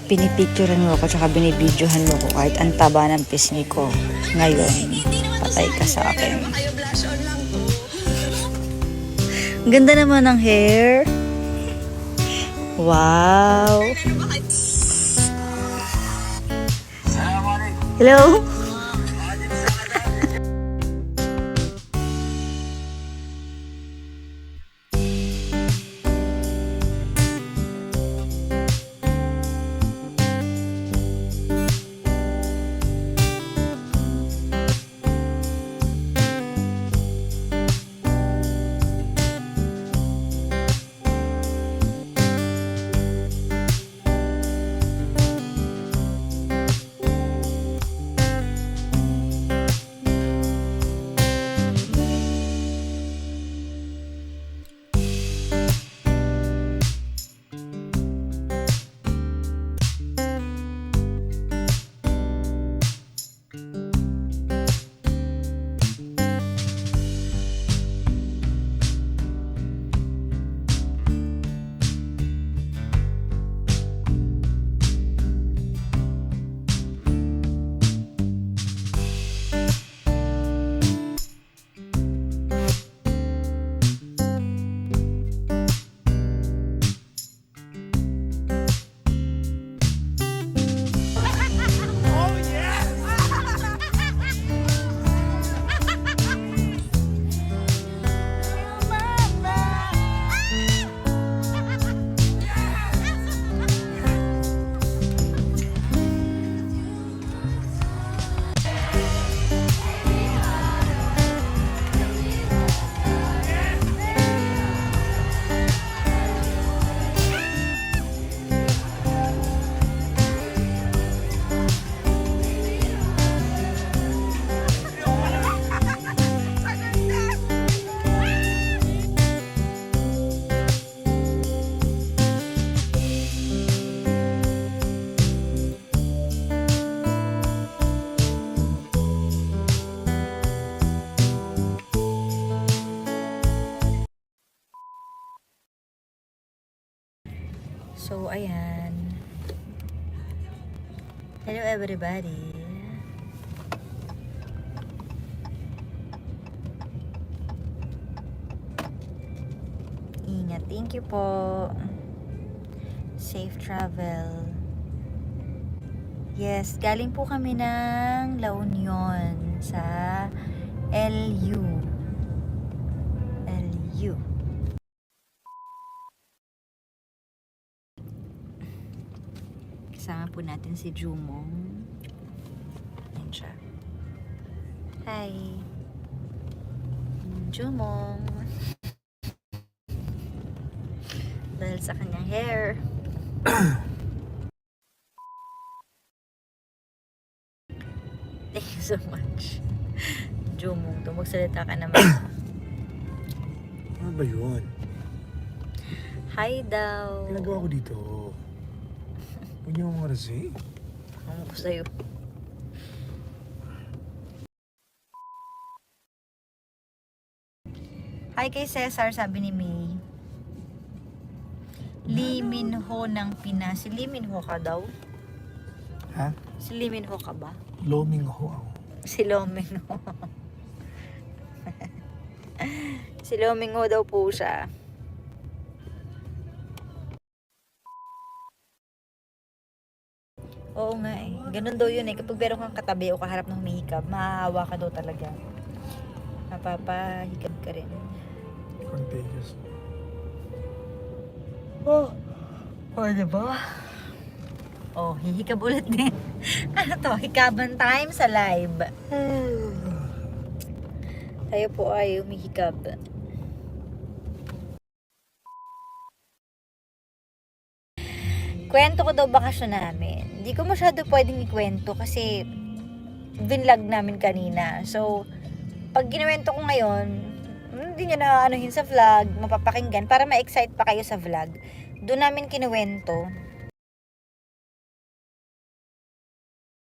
pinipicturean mo ako tsaka binibidyohan mo ko kahit ang taba ng pisngi ko. Ngayon, patay ka sa akin. Ang ganda naman ng hair. Wow. Hello? So, ayan. Hello everybody. Ingat. Thank you po. Safe travel. Yes, galing po kami ng La Union sa LU. LU. Kasama po natin si Jumong. Ayan siya. Hi. Jumong. Dahil sa kanyang hair. Thank you so much. Jumong, magsalita ka naman. Ano ba yun? Hi daw. Pinagawa ko dito. Huwag niyo mga kasi. Ano ko sa'yo? Hi kay Cesar, sabi ni May. Lee Min Ho ng Pinas. Si Lee Min Ho ka daw? Ha? Si Lee Min Ho ka ba? Loming ho ako. Si Loming Ho. Si Loming Ho daw po siya. Oo nga eh. Ganun daw yun eh. Kapag meron kang katabi o kaharap ng humihikab, mahahawa ka daw talaga. Mapapahikab ka rin. Contagious. Oh, diba? Oh, hihikab ulit din. Ano to? Hikaban time sa live. Tayo po ay humihikab. Kwento ko daw bakasyon namin. Hindi ko masyado pwedeng ikwento kasi vinlog namin kanina. So, pag kinuwento ko ngayon, hindi nyo na anuhin sa vlog, mapapakinggan para ma-excite pa kayo sa vlog. Doon namin kinuwento